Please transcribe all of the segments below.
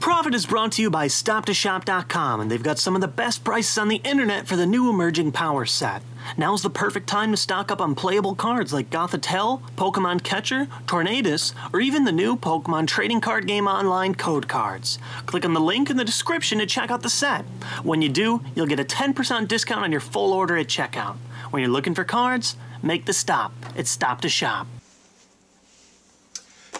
Profit is brought to you by StopToShop.com, and they've got some of the best prices on the internet for the new emerging power set. Now's the perfect time to stock up on playable cards like Gothitelle, Pokemon Catcher, Tornadus, or even the new Pokemon Trading Card Game Online code cards. Click on the link in the description to check out the set. When you do, you'll get a 10% discount on your full order at checkout. When you're looking for cards, make the stop. It's Stop to Shop.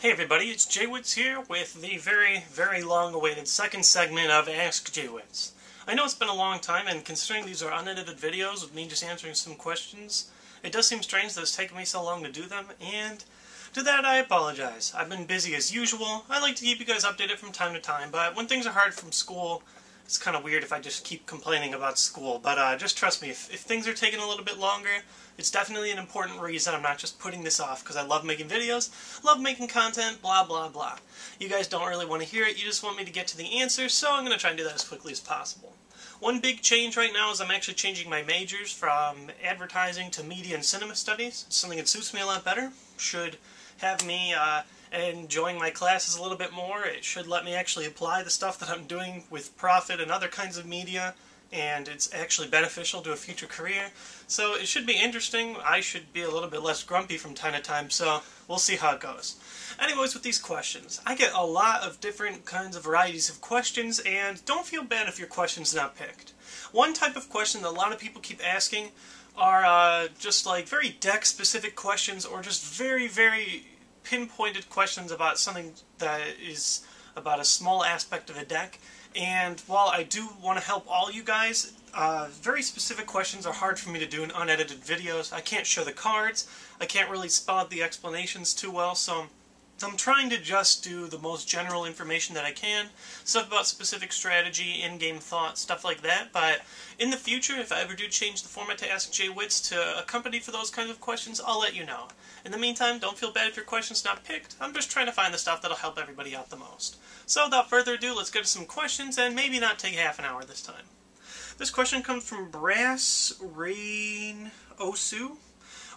Hey everybody, it's JWittz here with the very, very long-awaited second segment of Ask J-Wittz. I know it's been a long time, and considering these are unedited videos with me just answering some questions, it does seem strange that it's taken me so long to do them, and to that I apologize. I've been busy as usual. I like to keep you guys updated from time to time, but when things are hard from school, it's kind of weird if I just keep complaining about school. But just trust me, if things are taking a little bit longer, it's definitely an important reason. I'm not just putting this off because I love making videos, love making content, blah blah blah. You guys don't really want to hear it, you just want me to get to the answer, so I'm going to try and do that as quickly as possible. One big change right now is I'm actually changing my majors from advertising to media and cinema studies. It's something that suits me a lot better. Should have me enjoying my classes a little bit more. It should let me actually apply the stuff that I'm doing with profit and other kinds of media, and it's actually beneficial to a future career. So it should be interesting. I should be a little bit less grumpy from time to time, so we'll see how it goes. Anyways, with these questions, I get a lot of different kinds of varieties of questions, and don't feel bad if your question's not picked. One type of question that a lot of people keep asking are just like very deck-specific questions, or just very, very pinpointed questions about something that is about a small aspect of a deck. And while I do want to help all you guys, very specific questions are hard for me to do in unedited videos. I can't show the cards, I can't really spell out the explanations too well, so I'm trying to just do the most general information that I can, stuff about specific strategy, in-game thought, stuff like that. But in the future, if I ever do change the format to Ask J-Wittz to accompany for those kinds of questions, I'll let you know. In the meantime, don't feel bad if your question's not picked. I'm just trying to find the stuff that'll help everybody out the most. So without further ado, let's get to some questions, and maybe not take half an hour this time. This question comes from Brass Rain Osu.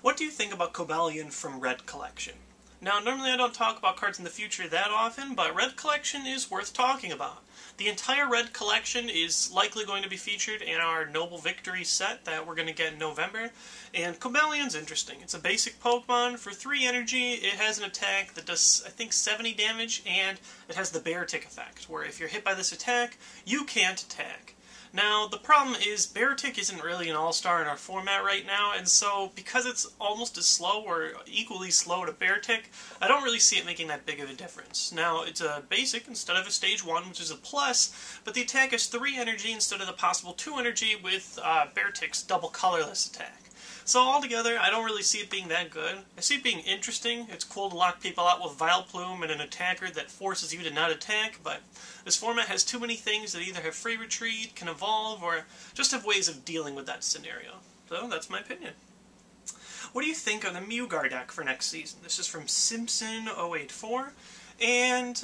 What do you think about Cobalion from Red Collection? Now, normally I don't talk about cards in the future that often, but Red Collection is worth talking about. The entire Red Collection is likely going to be featured in our Noble Victory set that we're going to get in November, and Cobalion's interesting. It's a basic Pokemon for 3 energy. It has an attack that does, I think, 70 damage, and it has the Bear Tick effect, where if you're hit by this attack, you can't attack. Now, the problem is Beartic isn't really an all-star in our format right now, and so because it's almost as slow or equally slow to Beartic, I don't really see it making that big of a difference. Now, it's a basic instead of a stage 1, which is a plus, but the attack is 3 energy instead of the possible 2 energy with Beartic's double colorless attack. So altogether, I don't really see it being that good. I see it being interesting. It's cool to lock people out with Vileplume and an attacker that forces you to not attack, but this format has too many things that either have free retreat, can evolve, or just have ways of dealing with that scenario. So that's my opinion. What do you think of the Mewgar deck for next season? This is from Simpson084, and,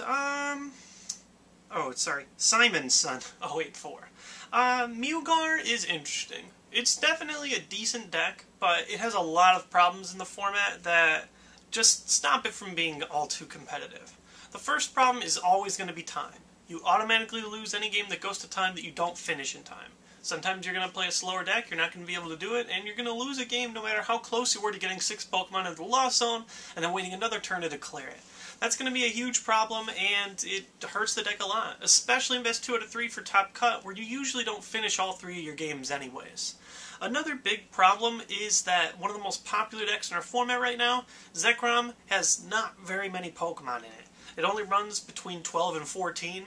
Simon's Son 084. Mewgar is interesting. It's definitely a decent deck, but it has a lot of problems in the format that just stop it from being all too competitive. The first problem is always going to be time. You automatically lose any game that goes to time that you don't finish in time. Sometimes you're going to play a slower deck, you're not going to be able to do it, and you're going to lose a game no matter how close you were to getting 6 Pokemon into the Lost Zone, and then waiting another turn to declare it. That's going to be a huge problem, and it hurts the deck a lot, especially in best 2 out of 3 for Top Cut, where you usually don't finish all 3 of your games anyways. Another big problem is that one of the most popular decks in our format right now, Zekrom, has not very many Pokemon in it. It only runs between 12 and 14.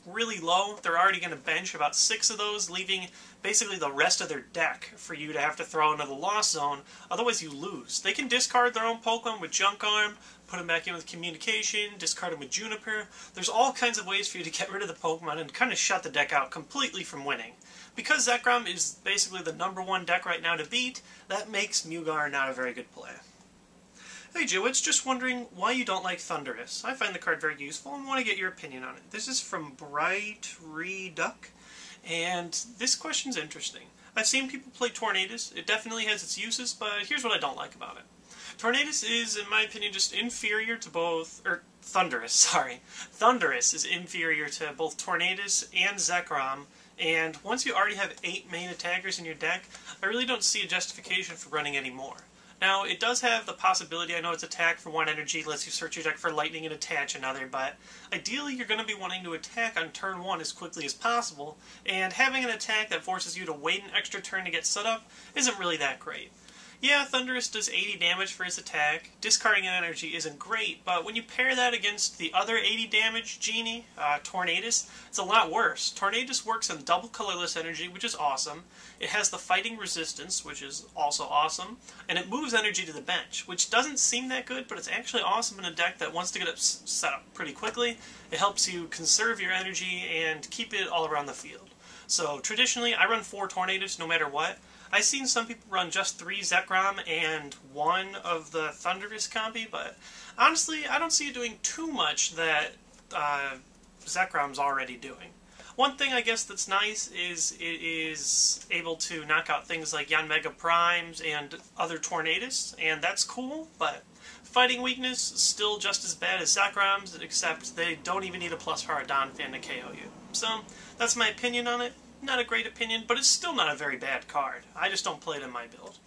Really low. They're already going to bench about 6 of those, leaving basically the rest of their deck for you to have to throw into the Lost Zone, otherwise you lose. They can discard their own Pokemon with Junk Arm, put them back in with Communication, discard them with Juniper. There's all kinds of ways for you to get rid of the Pokemon and kind of shut the deck out completely from winning. Because Zekrom is basically the #1 deck right now to beat, that makes Mewgar not a very good play. Hey JWittz, just wondering why you don't like Thundurus. I find the card very useful and want to get your opinion on it. This is from Bright Reduck, and this question's interesting. I've seen people play Tornadus. It definitely has its uses, but here's what I don't like about it. Tornadus is, in my opinion, just inferior to both, or Thundurus, sorry. Thundurus is inferior to both Tornadus and Zekrom, and once you already have 8 main attackers in your deck, I really don't see a justification for running any more. Now, it does have the possibility, I know it's attack for 1 energy, lets you search your deck for lightning and attach another, but ideally you're going to be wanting to attack on turn 1 as quickly as possible, and having an attack that forces you to wait an extra turn to get set up isn't really that great. Yeah, Thundurus does 80 damage for his attack. Discarding an energy isn't great, but when you pair that against the other 80 damage genie, Tornadus, it's a lot worse. Tornadus works on double colorless energy, which is awesome. It has the fighting resistance, which is also awesome. And it moves energy to the bench, which doesn't seem that good, but it's actually awesome in a deck that wants to get it set up pretty quickly. It helps you conserve your energy and keep it all around the field. So traditionally, I run 4 Tornadus no matter what. I've seen some people run just 3 Zekrom and 1 of the Thundurus combi, but honestly, I don't see it doing too much that Zekrom's already doing. One thing I guess that's nice is it is able to knock out things like Yanmega Primes and other Tornadus, and that's cool, but fighting weakness is still just as bad as Zekrom's, except they don't even need a plus power Donphan to KO you. So, that's my opinion on it. Not a great opinion, but it's still not a very bad card. I just don't play it in my build.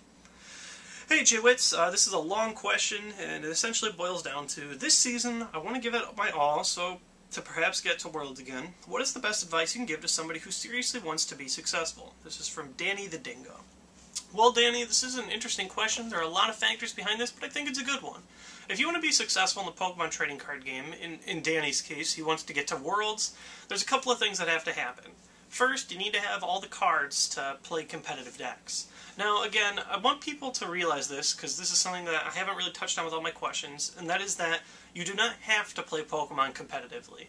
Hey JWittz, this is a long question, and it essentially boils down to, this season, I want to give it my all, so to perhaps get to Worlds again, what is the best advice you can give to somebody who seriously wants to be successful? This is from Danny the Dingo. Well, Danny, this is an interesting question. There are a lot of factors behind this, but I think it's a good one. If you want to be successful in the Pokemon trading card game, in Danny's case, he wants to get to Worlds, there's a couple of things that have to happen. First, you need to have all the cards to play competitive decks. Now, again, I want people to realize this, because this is something that I haven't really touched on with all my questions, and that is that you do not have to play Pokemon competitively.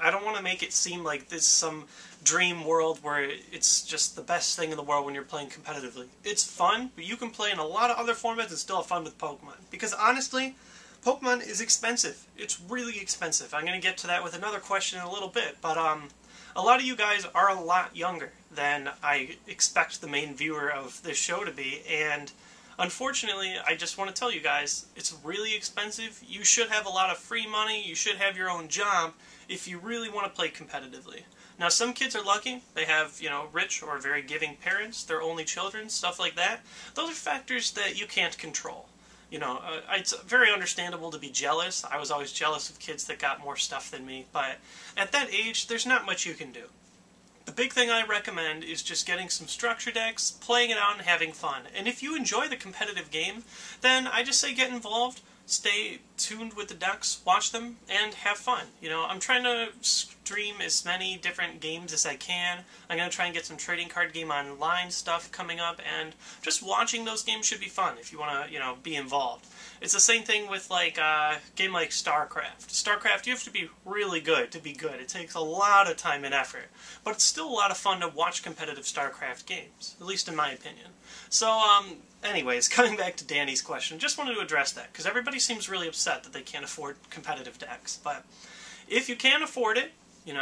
I don't want to make it seem like this is some dream world where it's just the best thing in the world when you're playing competitively. It's fun, but you can play in a lot of other formats and still have fun with Pokemon. Because honestly, Pokemon is expensive. It's really expensive. I'm going to get to that with another question in a little bit, but a lot of you guys are a lot younger than I expect the main viewer of this show to be, and unfortunately, I just want to tell you guys, it's really expensive. You should have a lot of free money, you should have your own job if you really want to play competitively. Now, some kids are lucky. They have, rich or very giving parents, their only children, stuff like that. Those are factors that you can't control. It's very understandable to be jealous. I was always jealous of kids that got more stuff than me, but at that age, there's not much you can do. The big thing I recommend is just getting some structure decks, playing it out, and having fun. And if you enjoy the competitive game, then I just say get involved, stay tuned with the decks, watch them, and have fun. I'm trying to stream as many different games as I can. I'm going to try and get some trading card game online stuff coming up, and just watching those games should be fun if you want to, be involved. It's the same thing with, a game like StarCraft. StarCraft, you have to be really good to be good. It takes a lot of time and effort. But it's still a lot of fun to watch competitive StarCraft games, at least in my opinion. So, anyways, coming back to Danny's question, just wanted to address that, because everybody seems really upset that they can't afford competitive decks. But if you can afford it,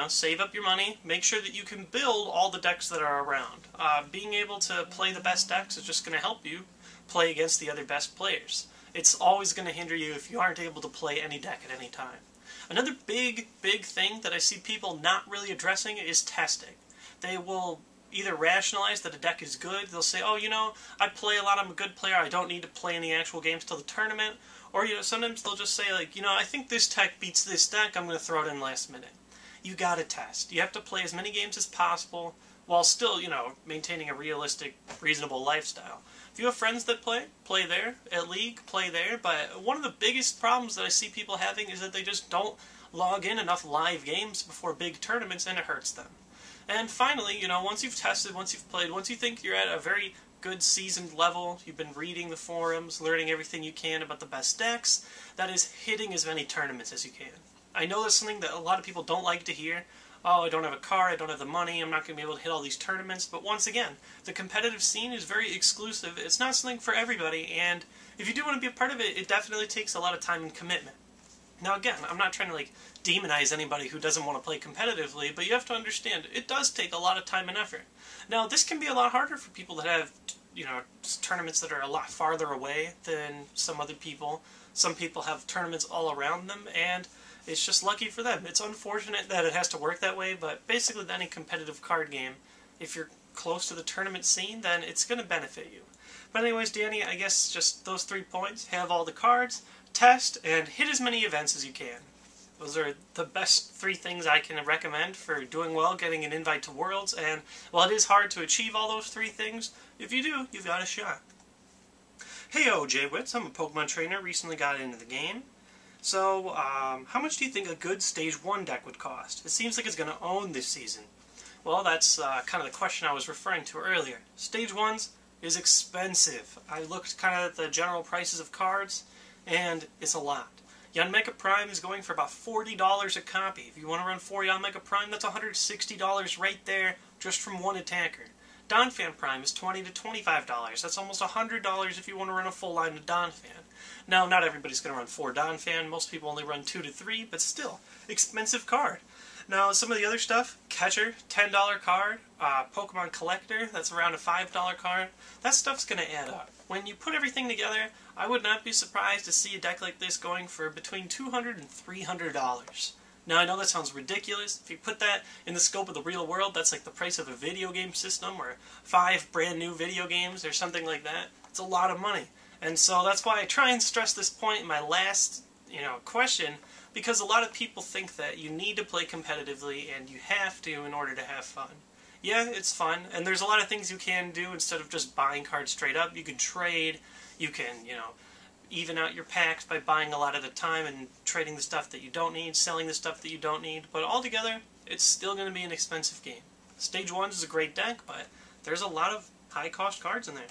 save up your money, make sure that you can build all the decks that are around. Being able to play the best decks is just going to help you play against the other best players. It's always going to hinder you if you aren't able to play any deck at any time. Another big thing that I see people not really addressing is testing. They will either rationalize that a deck is good, they'll say, oh, I play a lot, I'm a good player, I don't need to play any actual games till the tournament, or, sometimes they'll just say, I think this deck beats this deck, I'm going to throw it in last minute. You gotta test. You have to play as many games as possible, while still, maintaining a realistic, reasonable lifestyle. If you have friends that play there. At League, play there. But one of the biggest problems that I see people having is that they just don't log in enough live games before big tournaments, and it hurts them. And finally, once you've tested, once you've played, once you think you're at a very good seasoned level, you've been reading the forums, learning everything you can about the best decks, that is hitting as many tournaments as you can. I know that's something that a lot of people don't like to hear. Oh, I don't have a car, I don't have the money, I'm not going to be able to hit all these tournaments. But once again, the competitive scene is very exclusive. It's not something for everybody, and if you do want to be a part of it, it definitely takes a lot of time and commitment. Now again, I'm not trying to like demonize anybody who doesn't want to play competitively, but you have to understand it does take a lot of time and effort. Now this can be a lot harder for people that have, you know, tournaments that are a lot farther away than some other people. Some people have tournaments all around them, and it's just lucky for them. It's unfortunate that it has to work that way, but basically with any competitive card game, if you're close to the tournament scene, then it's going to benefit you. But anyways, Danny, I guess just those 3 points. Have all the cards, test, and hit as many events as you can. Those are the best 3 things I can recommend for doing well, getting an invite to Worlds, and while it is hard to achieve all those 3 things, if you do, you've got a shot. Heyo, JWittz, I'm a Pokemon trainer, recently got into the game. So, how much do you think a good Stage 1 deck would cost? It seems like it's going to own this season. Well, that's kind of the question I was referring to earlier. Stage 1s is expensive. I looked kind of at the general prices of cards, and it's a lot. Yanmega Prime is going for about $40 a copy. If you want to run 4 Yanmega Prime, that's $160 right there, just from one attacker. Donphan Prime is $20 to $25. That's almost $100 if you want to run a full line of Donphan. Now, not everybody's going to run 4 Donphan. Most people only run 2 to 3, but still, expensive card. Now, some of the other stuff, Catcher, $10 card, Pokemon Collector, that's around a $5 card. That stuff's going to add up. When you put everything together, I would not be surprised to see a deck like this going for between $200 and $300. Now, I know that sounds ridiculous. If you put that in the scope of the real world, that's like the price of a video game system or 5 brand new video games or something like that. It's a lot of money. And so that's why I try and stress this point in my last, question, because a lot of people think that you need to play competitively and you have to in order to have fun. Yeah, it's fun, and there's a lot of things you can do instead of just buying cards straight up. You can trade, you can, even out your packs by buying a lot at a time and trading the stuff that you don't need, selling the stuff that you don't need, but altogether, it's still going to be an expensive game. Stage 1 is a great deck, but there's a lot of high-cost cards in there.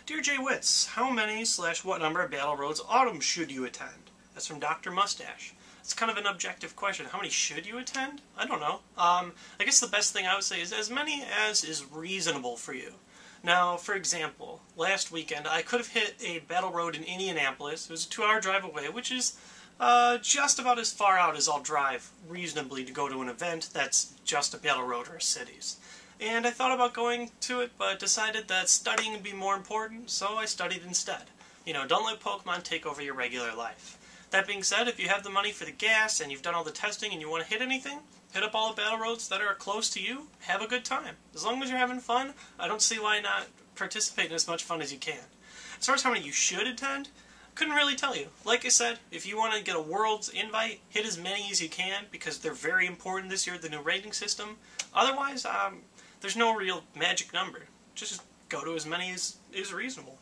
Dear JWittz, how many / what number of Battle Roads Autumn should you attend? That's from Dr. Mustache. It's kind of an objective question. How many should you attend? I don't know. I guess the best thing I would say is as many as is reasonable for you. Now, for example, last weekend I could have hit a Battle Road in Indianapolis. It was a 2-hour drive away, which is just about as far out as I'll drive reasonably to go to an event that's just a Battle Road or a cities. And I thought about going to it, but decided that studying would be more important, so I studied instead. Don't let Pokemon take over your regular life. That being said, if you have the money for the gas and you've done all the testing and you want to hit anything, hit up all the Battle Roads that are close to you, have a good time. As long as you're having fun, I don't see why not participate in as much fun as you can. As far as how many you should attend, couldn't really tell you. Like I said, if you want to get a Worlds invite, hit as many as you can, because they're very important this year, the new rating system. Otherwise, there's no real magic number. Just go to as many as is reasonable.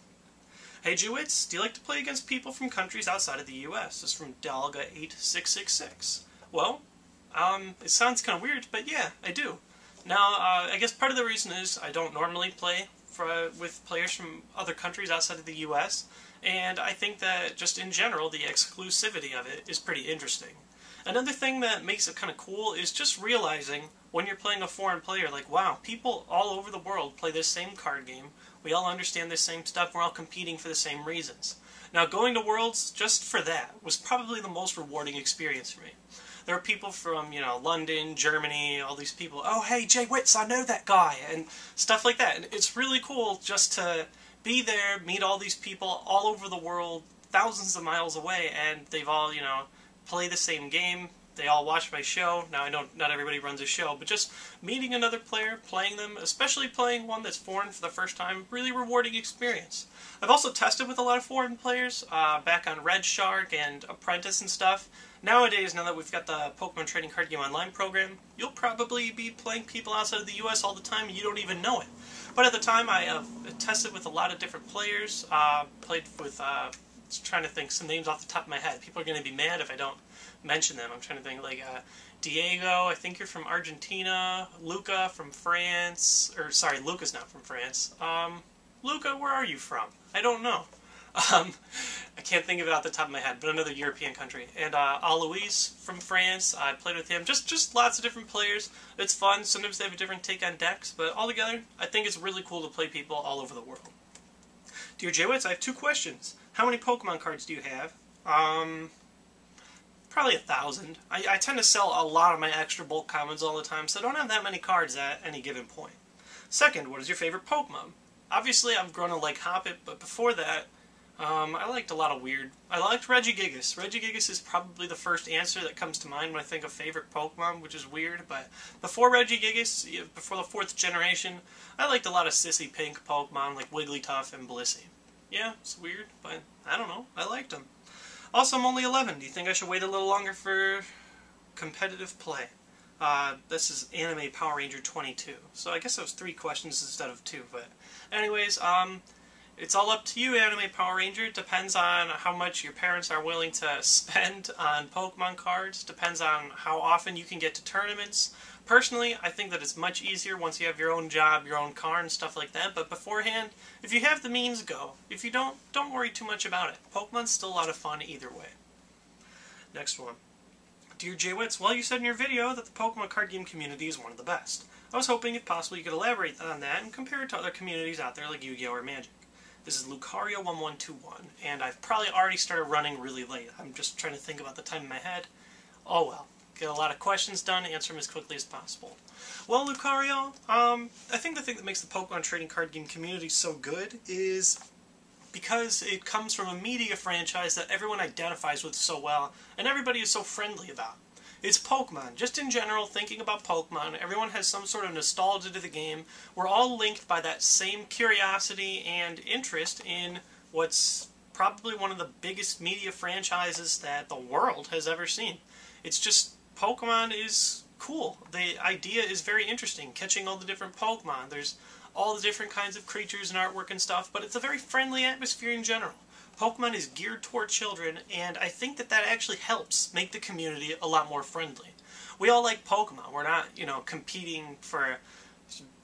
Hey JWittz, do you like to play against people from countries outside of the US? This is from Dalga8666. Well, it sounds kind of weird, but yeah, I do. Now, I guess part of the reason is I don't normally play with players from other countries outside of the US, and I think that just in general, the exclusivity of it is pretty interesting. Another thing that makes it kind of cool is just realizing when you're playing a foreign player, like, wow, people all over the world play this same card game. We all understand the same stuff. We're all competing for the same reasons. Now, going to Worlds, just for that, was probably the most rewarding experience for me. There are people from, London, Germany, all these people. Oh, hey, JWittz, I know that guy, and stuff like that. And it's really cool just to be there, meet all these people all over the world, thousands of miles away, and they've all, play the same game. They all watch my show. Now, I know not everybody runs a show, but just meeting another player, playing them, especially playing one that's foreign for the first time, really rewarding experience. I've also tested with a lot of foreign players, back on Red Shark and Apprentice and stuff. Nowadays, now that we've got the Pokemon Trading Card Game Online program, you'll probably be playing people outside of the US all the time and you don't even know it. But at the time, I tested with a lot of different players, played with, trying to think some names off the top of my head. People are going to be mad if I don't mention them. I'm trying to think, like, Diego, I think you're from Argentina, Luca from France, or sorry, Luca's not from France. Luca, where are you from? I don't know. I can't think of it off the top of my head, but another European country. And Alois from France, I played with him. Just lots of different players. It's fun. Sometimes they have a different take on decks, but altogether, I think it's really cool to play people all over the world. Dear JWittz, I have 2 questions. How many Pokemon cards do you have? Probably 1,000. I tend to sell a lot of my extra bulk commons all the time, so I don't have that many cards at any given point. Second, what is your favorite Pokemon? Obviously, I've grown to like Hoppip, but before that, I liked a lot of weird... I liked Regigigas. Regigigas is probably the first answer that comes to mind when I think of favorite Pokemon, which is weird, but before Regigigas, before the 4th generation, I liked a lot of sissy pink Pokemon like Wigglytuff and Blissey. Yeah, it's weird, but I don't know. I liked them. Also, I'm only 11. Do you think I should wait a little longer for competitive play? This is Anime Power Ranger 22. So I guess that was 3 questions instead of 2. But anyways, it's all up to you, Anime Power Ranger. It depends on how much your parents are willing to spend on Pokemon cards. Depends on how often you can get to tournaments. Personally, I think that it's much easier once you have your own job, your own car, and stuff like that. But beforehand, if you have the means, go. If you don't worry too much about it. Pokemon's still a lot of fun either way. Next one. Dear JWittz, well, you said in your video that the Pokemon card game community is one of the best. I was hoping, if possible, you could elaborate on that and compare it to other communities out there like Yu-Gi-Oh! Or Magic. This is Lucario1121, and I've probably already started running really late. I'm just trying to think about the time in my head. Oh well. Get a lot of questions done, answer them as quickly as possible. Well, Lucario, I think the thing that makes the Pokemon trading card game community so good is because it comes from a media franchise that everyone identifies with so well, and everybody is so friendly about. It's Pokemon. Just in general, thinking about Pokemon, everyone has some sort of nostalgia to the game. We're all linked by that same curiosity and interest in what's probably one of the biggest media franchises that the world has ever seen. It's just, Pokemon is cool. The idea is very interesting, catching all the different Pokemon. There's all the different kinds of creatures and artwork and stuff, but it's a very friendly atmosphere in general. Pokemon is geared toward children, and I think that that actually helps make the community a lot more friendly. We all like Pokemon. We're not, competing for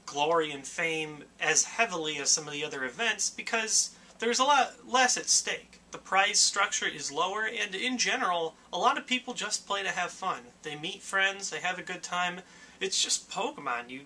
glory and fame as heavily as some of the other events because there's a lot less at stake. The prize structure is lower, and in general, a lot of people just play to have fun. They meet friends, they have a good time. It's just Pokemon.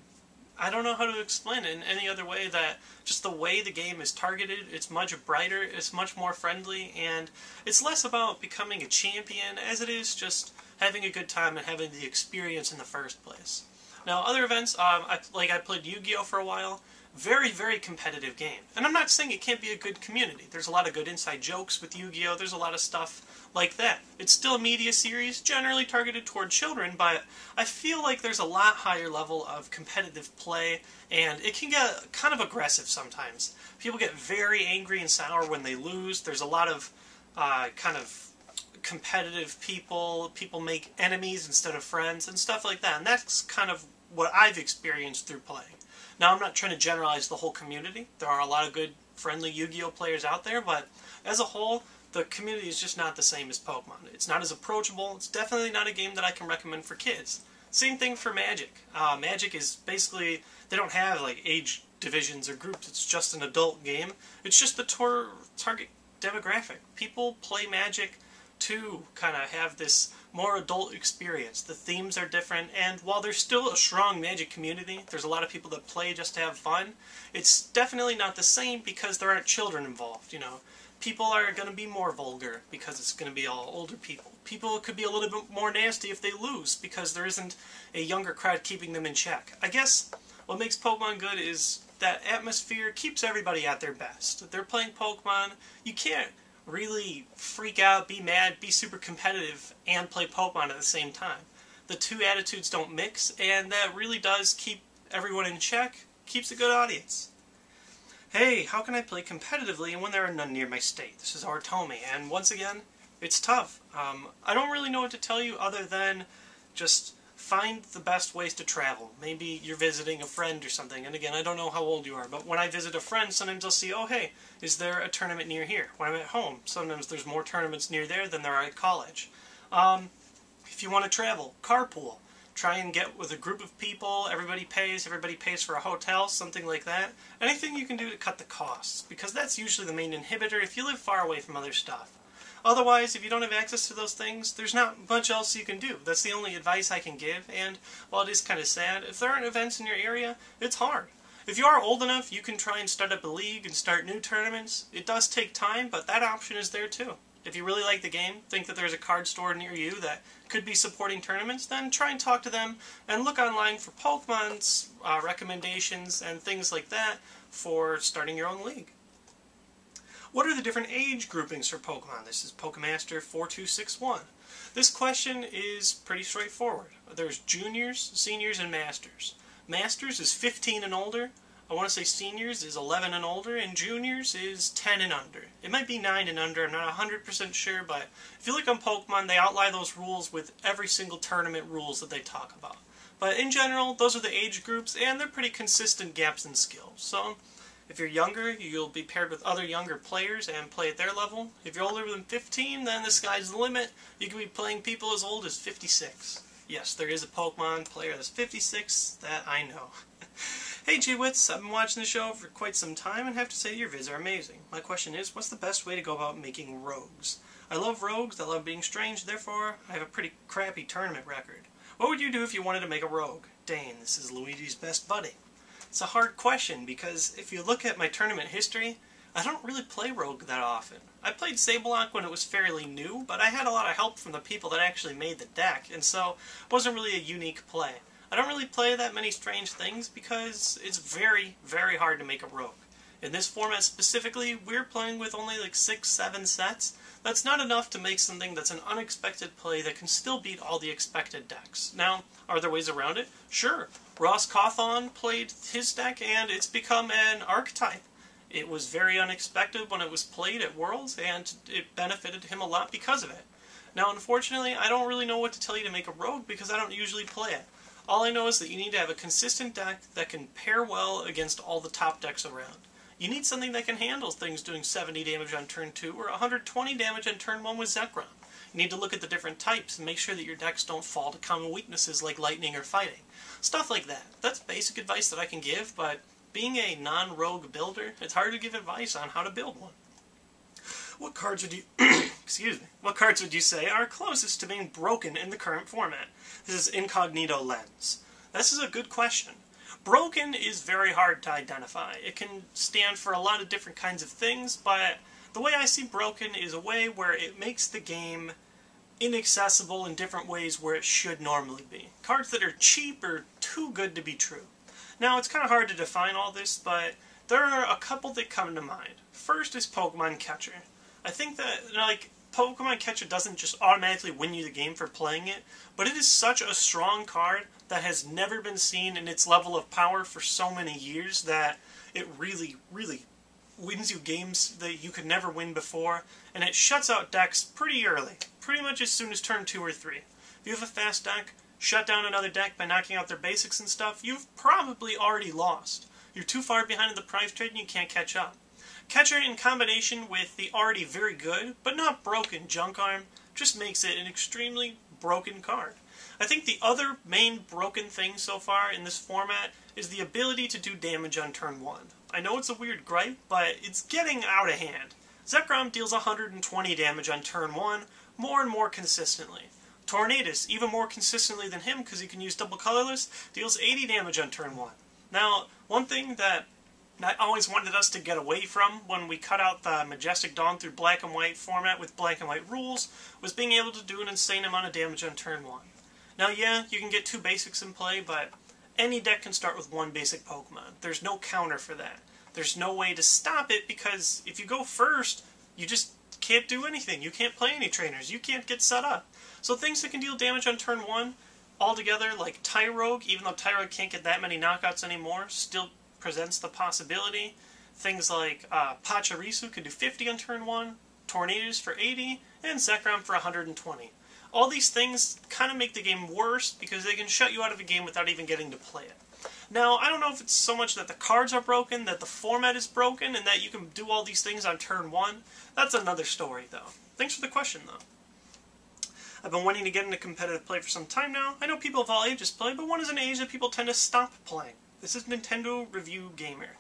I don't know how to explain it in any other way that just the way the game is targeted, it's much brighter, it's much more friendly, and it's less about becoming a champion as it is just having a good time and having the experience in the first place. Now, other events, I played Yu-Gi-Oh! For a while. Very, very competitive game. And I'm not saying it can't be a good community. There's a lot of good inside jokes with Yu-Gi-Oh! There's a lot of stuff like that. It's still a media series, generally targeted toward children, but I feel like there's a lot higher level of competitive play, and it can get kind of aggressive sometimes. People get very angry and sour when they lose. There's a lot of kind of competitive people. People make enemies instead of friends and stuff like that, and that's kind of what I've experienced through playing. Now, I'm not trying to generalize the whole community. There are a lot of good, friendly Yu-Gi-Oh! Players out there, but as a whole, the community is just not the same as Pokemon. It's not as approachable. It's definitely not a game that I can recommend for kids. Same thing for Magic. Magic is basically, they don't have like age divisions or groups. It's just an adult game. It's just the target demographic. People play Magic to kind of have this more adult experience. The themes are different, and while there's still a strong Magic community, there's a lot of people that play just to have fun, it's definitely not the same because there aren't children involved, People are going to be more vulgar because it's going to be all older people. People could be a little bit more nasty if they lose because there isn't a younger crowd keeping them in check. I guess what makes Pokemon good is that atmosphere keeps everybody at their best. If they're playing Pokemon, you can't really freak out, be mad, be super competitive, and play Pokemon at the same time. The two attitudes don't mix, and that really does keep everyone in check, keeps a good audience. Hey, how can I play competitively when there are none near my state? This is Artomi, and once again, it's tough. I don't really know what to tell you other than just find the best ways to travel. Maybe you're visiting a friend or something, and again, I don't know how old you are, but when I visit a friend, sometimes I'll see, oh hey, is there a tournament near here? When I'm at home, sometimes there's more tournaments near there than there are at college. If you want to travel, carpool. Try and get with a group of people, everybody pays for a hotel, something like that. Anything you can do to cut the costs, because that's usually the main inhibitor if you live far away from other stuff. Otherwise, if you don't have access to those things, there's not much else you can do. That's the only advice I can give, and while it is kind of sad, if there aren't events in your area, it's hard. If you are old enough, you can try and start up a league and start new tournaments. It does take time, but that option is there too. If you really like the game, think that there's a card store near you that could be supporting tournaments, then try and talk to them and look online for Pokemon's recommendations and things like that for starting your own league. What are the different age groupings for Pokemon? This is Pokemaster 4261. This question is pretty straightforward. There's juniors, seniors, and masters. Masters is 15 and older. I want to say seniors is 11 and older, and juniors is 10 and under. It might be 9 and under, I'm not 100% sure, but if you look on Pokemon, they outline those rules with every single tournament rules that they talk about. But in general, those are the age groups, and they're pretty consistent gaps in skill. So, if you're younger, you'll be paired with other younger players and play at their level. If you're older than 15, then the sky's the limit. You can be playing people as old as 56. Yes, there is a Pokemon player that's 56, that I know. Hey JWittz, I've been watching the show for quite some time and have to say your vids are amazing. My question is, what's the best way to go about making rogues? I love rogues, I love being strange, therefore I have a pretty crappy tournament record. What would you do if you wanted to make a rogue? Dane, this is Luigi's best buddy. It's a hard question because if you look at my tournament history, I don't really play rogue that often. I played Sableye when it was fairly new, but I had a lot of help from the people that actually made the deck, and so it wasn't really a unique play. I don't really play that many strange things because it's very, very hard to make a rogue. In this format specifically, we're playing with only like 6-7 sets. That's not enough to make something that's an unexpected play that can still beat all the expected decks. Now, are there ways around it? Sure. Ross Cawthon played his deck and it's become an archetype. It was very unexpected when it was played at Worlds and it benefited him a lot because of it. Now, unfortunately, I don't really know what to tell you to make a rogue because I don't usually play it. All I know is that you need to have a consistent deck that can pair well against all the top decks around. You need something that can handle things doing 70 damage on turn 2 or 120 damage on turn 1 with Zekrom. You need to look at the different types and make sure that your decks don't fall to common weaknesses like lightning or fighting. Stuff like that. That's basic advice that I can give, but being a non-rogue builder, it's hard to give advice on how to build one. What cards would you what cards would you say are closest to being broken in the current format? This is Incognito Lens. This is a good question. Broken is very hard to identify. It can stand for a lot of different kinds of things, but the way I see broken is a way where it makes the game inaccessible in different ways where it should normally be. Cards that are cheap or too good to be true. Now, it's kind of hard to define all this, but there are a couple that come to mind. First is Pokemon Catcher. I think that, like, Pokemon Catcher doesn't just automatically win you the game for playing it, but it is such a strong card that has never been seen in its level of power for so many years that it really, really wins you games that you could never win before, and it shuts out decks pretty early, pretty much as soon as turn 2 or 3. If you have a fast deck, shut down another deck by knocking out their basics and stuff, you've probably already lost. You're too far behind in the prize trade and you can't catch up. Catcher in combination with the already very good, but not broken, Junk Arm just makes it an extremely broken card. I think the other main broken thing so far in this format is the ability to do damage on turn 1. I know it's a weird gripe, but it's getting out of hand. Zekrom deals 120 damage on turn 1, more and more consistently. Tornadus, even more consistently than him because he can use double colorless, deals 80 damage on turn 1. Now, one thing that I always wanted us to get away from when we cut out the Majestic Dawn through black and white format with black and white rules was being able to do an insane amount of damage on turn 1. Now, yeah, you can get 2 basics in play, but any deck can start with 1 basic Pokemon. There's no counter for that. There's no way to stop it because if you go first, you just can't do anything. You can't play any trainers. You can't get set up. So things that can deal damage on turn 1, altogether, like Tyrogue, even though Tyrogue can't get that many knockouts anymore, still presents the possibility. Things like Pachirisu could do 50 on turn 1, Tornadus for 80, and Zekrom for 120. All these things kind of make the game worse because they can shut you out of a game without even getting to play it. Now, I don't know if it's so much that the cards are broken, that the format is broken, and that you can do all these things on turn 1. That's another story, though. Thanks for the question, though. I've been wanting to get into competitive play for some time now. I know people of all ages play, but one is an age that people tend to stop playing. This is Nintendo Review Gamer.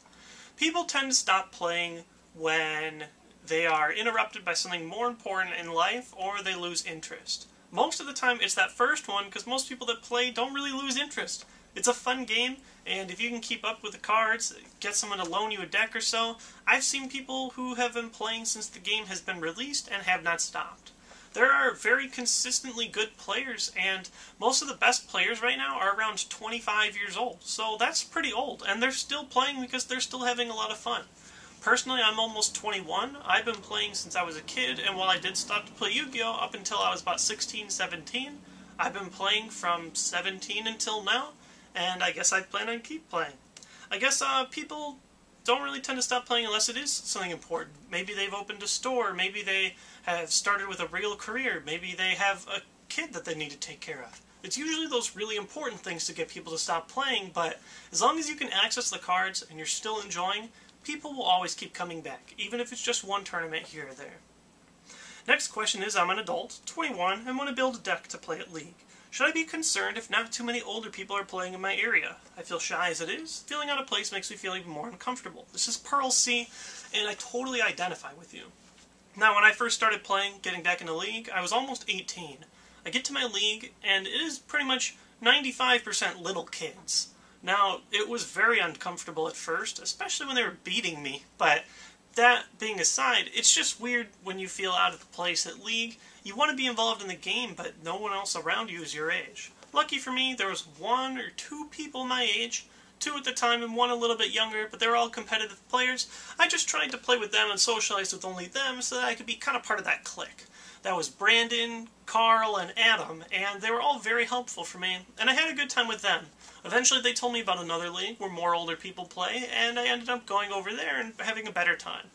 People tend to stop playing when they are interrupted by something more important in life or they lose interest. Most of the time it's that first one because most people that play don't really lose interest. It's a fun game, and if you can keep up with the cards, get someone to loan you a deck or so, I've seen people who have been playing since the game has been released and have not stopped. There are very consistently good players, and most of the best players right now are around 25 years old, so that's pretty old, and they're still playing because they're still having a lot of fun. Personally, I'm almost 21. I've been playing since I was a kid, and while I did stop to play Yu-Gi-Oh! Up until I was about 16, 17, I've been playing from 17 until now, and I guess I plan on keep playing. I guess people don't really tend to stop playing unless it is something important. Maybe they've opened a store, maybe they have started with a real career, maybe they have a kid that they need to take care of. It's usually those really important things to get people to stop playing, but as long as you can access the cards and you're still enjoying, people will always keep coming back, even if it's just one tournament here or there. Next question is, I'm an adult, 21, and want to build a deck to play at League. Should I be concerned if not too many older people are playing in my area? I feel shy as it is. Feeling out of place makes me feel even more uncomfortable. This is Pearl C, and I totally identify with you. Now, when I first started playing, getting back into League, I was almost 18. I get to my League, and it is pretty much 95% little kids. Now, it was very uncomfortable at first, especially when they were beating me, but that being aside, it's just weird when you feel out of place at League. You want to be involved in the game, but no one else around you is your age. Lucky for me, there was 1 or 2 people my age, 2 at the time and 1 a little bit younger, but they're all competitive players. I just tried to play with them and socialize with only them so that I could be kind of part of that clique. That was Brandon, Carl, and Adam, and they were all very helpful for me, and I had a good time with them. Eventually they told me about another league where more older people play, and I ended up going over there and having a better time.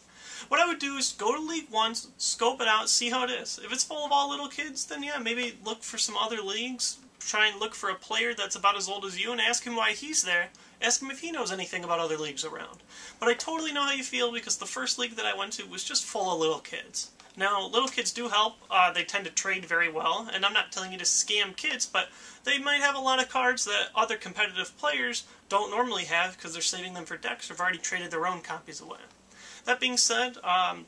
What I would do is go to League once, scope it out, see how it is. If it's full of all little kids, then yeah, maybe look for some other leagues. Try and look for a player that's about as old as you and ask him why he's there. Ask him if he knows anything about other leagues around. But I totally know how you feel because the first league that I went to was just full of little kids. Now, little kids do help. They tend to trade very well, and I'm not telling you to scam kids, but they might have a lot of cards that other competitive players don't normally have because they're saving them for decks or have already traded their own copies away. That being said,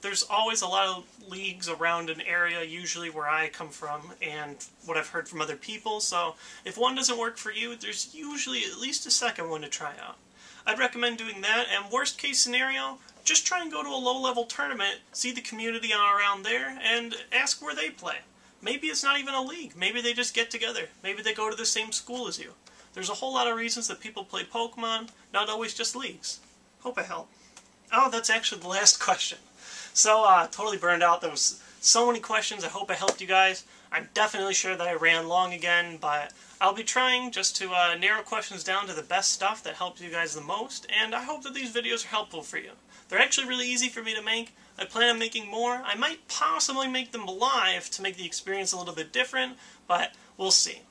there's always a lot of leagues around an area, usually where I come from, and what I've heard from other people, so if one doesn't work for you, there's usually at least a second one to try out. I'd recommend doing that, and worst case scenario, just try and go to a low-level tournament, see the community around there, and ask where they play. Maybe it's not even a league. Maybe they just get together. Maybe they go to the same school as you. There's a whole lot of reasons that people play Pokemon, not always just leagues. Hope I help. Oh, that's actually the last question. So, totally burned out. There was so many questions. I hope I helped you guys. I'm definitely sure that I ran long again, but I'll be trying just to narrow questions down to the best stuff that helps you guys the most, and I hope that these videos are helpful for you. They're actually really easy for me to make. I plan on making more. I might possibly make them live to make the experience a little bit different, but we'll see.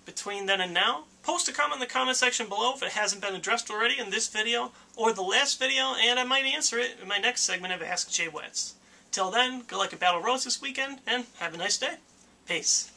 Between then and now, post a comment in the comment section below if it hasn't been addressed already in this video or the last video, and I might answer it in my next segment of Ask J-Wittz. Till then, good luck at Battle Roads this weekend, and have a nice day. Peace.